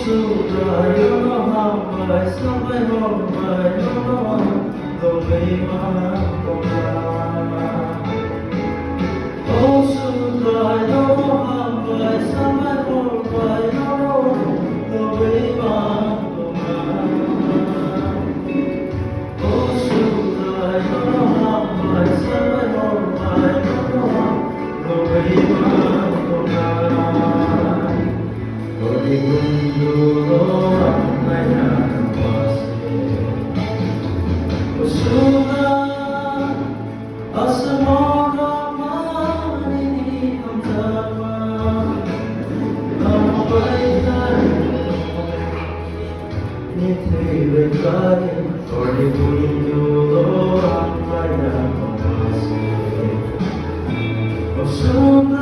sudayo hamay sabay homay no Dobay makomay Oh sudayo hamay sabay homay no Dobay makomay Oh sudayo hamay sabay homay no Dobay makomay Di mundo ang mayabase Usungan asa mo naman ang tama Ang mabaitan Nitiwid kanin Di mundo ang mayabase Usungan